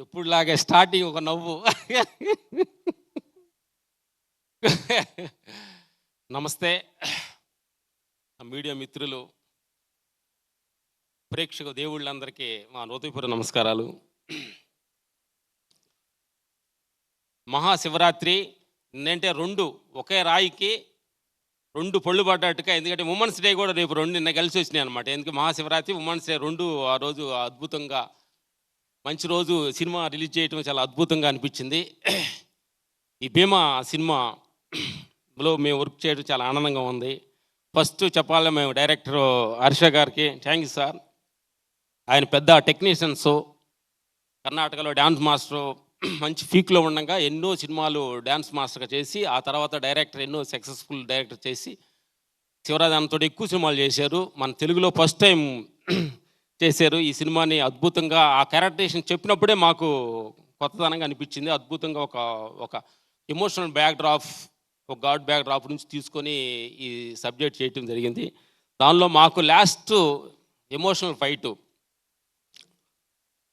ఎప్పుడులాగే starting ఒక నవ్వు. నమస్తే మీడియా మిత్రులు, ప్రేక్షక దేవుళ్ళందరికీ మా హృదయపూర్వక నమస్కారాలు. మహాశివరాత్రి ఏంటంటే రెండు ఒకే రాయికి రెండు పళ్ళు పడ్డట్టుగా, ఎందుకంటే ఉమెన్స్ డే కూడా రేపు రెండు నిన్న కలిసి వచ్చినాయి అనమాట. ఎందుకంటే మహాశివరాత్రి, ఉమెన్స్ డే రెండు ఆ రోజు అద్భుతంగా మంచి రోజు సినిమా రిలీజ్ చేయటం చాలా అద్భుతంగా అనిపించింది. ఈ భీమా సినిమాలో మేము వర్క్ చేయడం చాలా ఆనందంగా ఉంది. ఫస్ట్ చెప్పాలి, మేము డైరెక్టర్ హర్ష గారికి థ్యాంక్ యూ సార్. ఆయన పెద్ద టెక్నీషియన్స్, కర్ణాటకలో డ్యాన్స్ మాస్టర్, మంచి ఫీక్లో ఉండగా ఎన్నో సినిమాలు డ్యాన్స్ మాస్టర్గా చేసి, ఆ తర్వాత డైరెక్టర్ ఎన్నో సక్సెస్ఫుల్ డైరెక్టర్ చేసి శివరాజానంతో ఎక్కువ సినిమాలు చేశారు. మన తెలుగులో ఫస్ట్ టైం చేశారు ఈ సినిమాని. అద్భుతంగా ఆ క్యారెక్టరేషన్ చెప్పినప్పుడే మాకు కొత్తదనంగా అనిపించింది. అద్భుతంగా ఒక ఒక ఎమోషనల్ బ్యాక్డ్రాప్, ఒక గాడ్ బ్యాక్డ్రాప్ నుంచి తీసుకొని ఈ సబ్జెక్ట్ చేయటం జరిగింది. దానిలో మాకు last emotional fight,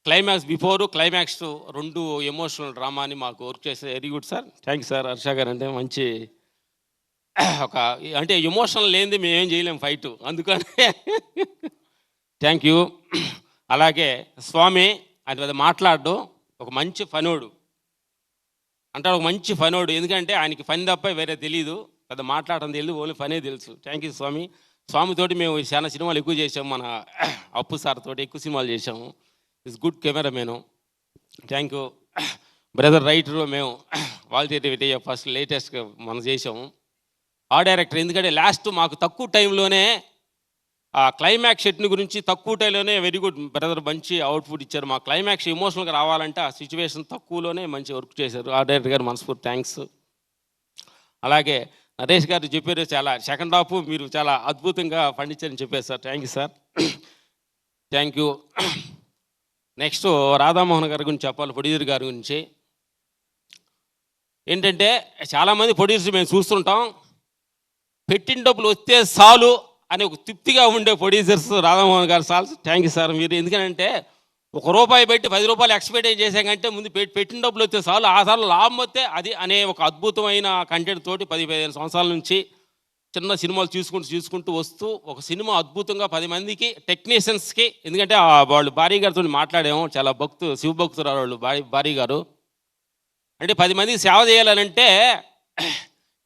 climax, before climax రెండు ఎమోషనల్ డ్రామాని మాకు వర్క్ చేసే very good sir. Thank you sir. Harsha గారు అంటే మంచి ఒక అంటే ఎమోషనల్ లేనిది మేమేం చేయలేము ఫైటు, అందుకని థ్యాంక్ యూ. అలాగే స్వామి ఆయన పెద్ద మాట్లాడు, ఒక మంచి ఫనోడు అంటాడు, ఒక మంచి ఫనోడు. ఎందుకంటే ఆయనకి ఫన్ తప్ప వేరే తెలీదు, పెద్ద మాట్లాడడం తెలియదు, ఓన్లీ ఫనే తెలుసు. థ్యాంక్ యూ స్వామి. స్వామితోటి మేము చాలా సినిమాలు ఎక్కువ చేసాము, మన అప్పు సార్ తోటి ఎక్కువ సినిమాలు చేసాము. Is good cameraman. Thank you brother. Writer మేము వాల్తేటి ఫస్ట్ లేటెస్ట్గా మనం చేసాము. ఆ డైరెక్టర్, ఎందుకంటే లాస్ట్ మాకు తక్కువ టైంలోనే ఆ క్లైమాక్స్ షెట్ని గురించి తక్కువ టైంలోనే వెరీ గుడ్ బ్రదర్, మంచి అవుట్పుట్ ఇచ్చారు. మా క్లైమాక్స్ ఎమోషనల్గా రావాలంటే ఆ సిచ్యువేషన్ తక్కువలోనే మంచి వర్క్ చేశారు. ఆ డైరెక్టర్ గారు మనస్ఫూర్తి థ్యాంక్స్. అలాగే నరేష్ గారు చెప్పారు, చాలా సెకండ్ హాఫ్ మీరు చాలా అద్భుతంగా పండించారని చెప్పారు sir. Thank you sir. Thank you. Next Radha Mohan గారి గురించి చెప్పాలి, ప్రొడ్యూసర్ గారి గురించి. ఏంటంటే చాలామంది ప్రొడ్యూసర్ మేము చూస్తుంటాం, పెట్టిన డబ్బులు వస్తే చాలు అని ఒక తృప్తిగా ఉండే ప్రొడ్యూసర్స్ రాధామోహన్ గారు సార్. Thank you sir. మీరు ఎందుకంటే ₹1 పెట్టి ₹10 ఎక్స్పెక్ట్ చేసాకంటే ముందు పెట్టిన డబ్బులు వస్తే చాలు, ఆ సార్లు లాభం వస్తే అది అనే ఒక అద్భుతమైన కంటెంట్ తోటి 10-15 సంవత్సరాల నుంచి చిన్న సినిమాలు చూసుకుంటూ వస్తూ ఒక సినిమా అద్భుతంగా 10 మందికి టెక్నీషియన్స్కి, ఎందుకంటే వాళ్ళు భారీ గారితో మాట్లాడాము, చాలా శివభక్తురాలు వాళ్ళు భారీ గారు. అంటే 10 మందికి సేవ చేయాలనంటే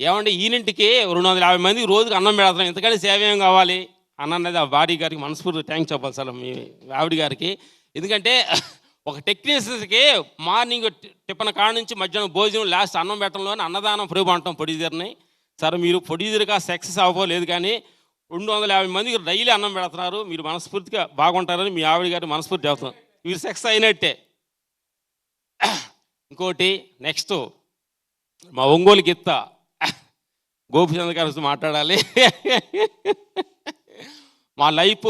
ఏమంటే ఈనింటికి 250 మందికి రోజుకి అన్నం పెడతాం, ఎంతకంటే సేవ ఏం కావాలి అన్నది ఆ భారీ గారికి మనస్ఫూర్తి థ్యాంక్స్ చెప్పాలి సార్, మీ ఆవిడ గారికి. ఎందుకంటే ఒక టెక్నీషియన్స్కి మార్నింగ్ టిఫిన్ కాడ నుంచి మధ్యాహ్నం భోజనం, లాస్ట్ అన్నం పెట్టడంలోనే అన్నదానం ప్రేమ అంటాం ప్రొడ్యూసర్ని. సార్ మీరు ప్రొడ్యూసర్గా సక్సెస్ అవ్వలేదు, కానీ 250 మందికి డైలీ అన్నం పెడుతున్నారు, మీరు మనస్ఫూర్తిగా బాగుంటారని మీ ఆవిడ గారు మనస్ఫూర్తి చెప్తున్నారు. మీరు సక్సెస్ అయినట్టే. ఇంకోటి నెక్స్ట్ మా ఒంగోలు గిత్త గోపిచంద్ర గారితో మాట్లాడాలి. మా లైఫ్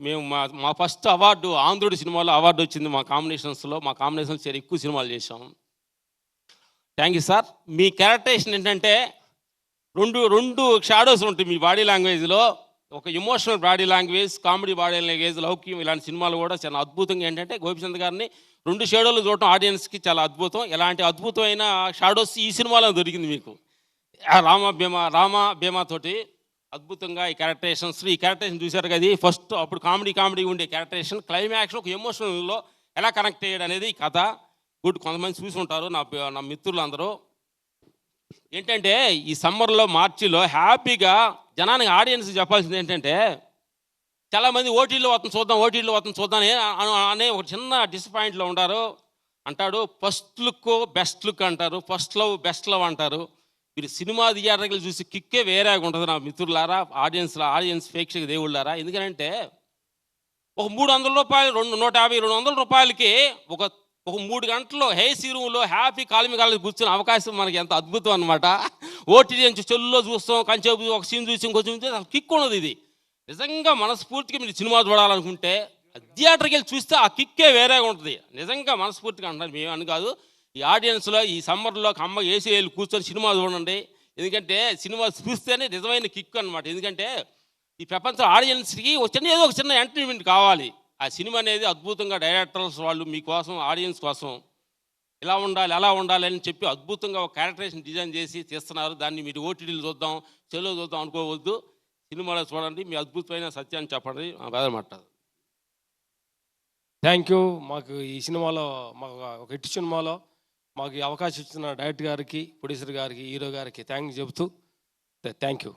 మేము మా ఫస్ట్ అవార్డు ఆంధ్రుడి సినిమాలో అవార్డు వచ్చింది మా కాంబినేషన్స్లో. మా కాంబినేషన్స్ ఎక్కువ సినిమాలు చేసాము. Thank you sir. మీ క్యారెక్టరేషన్ ఏంటంటే రెండు షాడోస్ ఉంటాయి మీ బాడీ లాంగ్వేజ్లో, ఒక emotional body language, comedy body language, లౌక్యం, ఇలాంటి సినిమాలు కూడా చాలా అద్భుతంగా. ఏంటంటే గోపిచంద్ గారిని 2 షాడోలు చూడటం ఆడియన్స్కి చాలా అద్భుతం. ఇలాంటి అద్భుతమైన షాడోస్ ఈ సినిమాలో దొరికింది మీకు. రామ భీమా తోటి అద్భుతంగా ఈ క్యారెక్టరేషన్ చూశారు కదా. ఫస్ట్ అప్పుడు కామెడీ ఉండే క్యారెక్టరేషన్, క్లైమాక్స్ ఒక ఎమోషనల్లో ఎలా కనెక్ట్ అయ్యాడు అనేది ఈ కథ. గుడ్. కొంతమంది చూసి ఉంటారు నా మిత్రులు అందరూ. ఏంటంటే ఈ సమ్మర్లో మార్చిలో హ్యాపీగా జనానికి ఆడియన్స్ చెప్పాల్సింది ఏంటంటే, చాలామంది ఓటీలో వస్తుంది చూద్దాం అనే ఒక చిన్న డిసప్పాయింట్లో అంటాడు. ఫస్ట్ లుక్ బెస్ట్ లుక్ అంటారు, ఫస్ట్ లవ్ బెస్ట్ లవ్ అంటారు. మీరు సినిమా థియేటర్లు చూసి కిక్కే వేరేగా ఉంటుంది నా మిత్రులారా, ఆడియన్స్ ప్రేక్షక దేవుళ్ళారా. ఎందుకంటే ఒక ₹300, 150-200 రూపాయలకి ఒక 3 గంటల్లో హేసీ రూమ్లో హ్యాపీ కాలు కూర్చునే అవకాశం మనకి ఎంత అద్భుతం అనమాట. ఓటీటీ నుంచి చెల్లులో చూస్తాం, కంచేపు ఒక సీన్ చూసి ఇంకొంచెం కిక్ ఉన్నది. ఇది నిజంగా మనస్ఫూర్తిగా మీరు సినిమా చూడాలనుకుంటే థియేటర్కి వెళ్ళి చూస్తే ఆ కిక్కే వేరేగా ఉంటుంది. నిజంగా మనస్ఫూర్తిగా అంటారు, మేమని కాదు. ఈ ఆడియన్స్లో ఈ సమ్మర్లో అమ్మ ఏసీ వెళ్ళి కూర్చొని సినిమా చూడండి. ఎందుకంటే సినిమా చూస్తేనే నిజమైన కిక్ అనమాట. ఎందుకంటే ఈ ప్రపంచ ఆడియన్స్కి ఏదో ఒక చిన్న ఎంటర్టైన్మెంట్ కావాలి. ఆ సినిమా అనేది అద్భుతంగా డైరెక్టర్స్ వాళ్ళు మీకోసం ఆడియన్స్ కోసం ఇలా ఉండాలి అలా ఉండాలి అని చెప్పి అద్భుతంగా ఒక క్యారెక్టరేషన్ డిజైన్ చేసి తీస్తున్నారు. దాన్ని మీరు ఓటీటీలు చూద్దాం, సెల్లో చూద్దాం అనుకోవద్దు. సినిమాలో చూడండి, మీ అద్భుతమైన సత్యాన్ని చెప్పండి. బెదరమాట. Thank you. మాకు ఈ సినిమాలో మాకు ఒక హిట్ సినిమాలో మాకు ఈ అవకాశం ఇచ్చిన డైరెక్టర్ గారికి, ప్రొడ్యూసర్ గారికి, హీరో గారికి థ్యాంక్స్ చెబుతూ థ్యాంక్ యూ.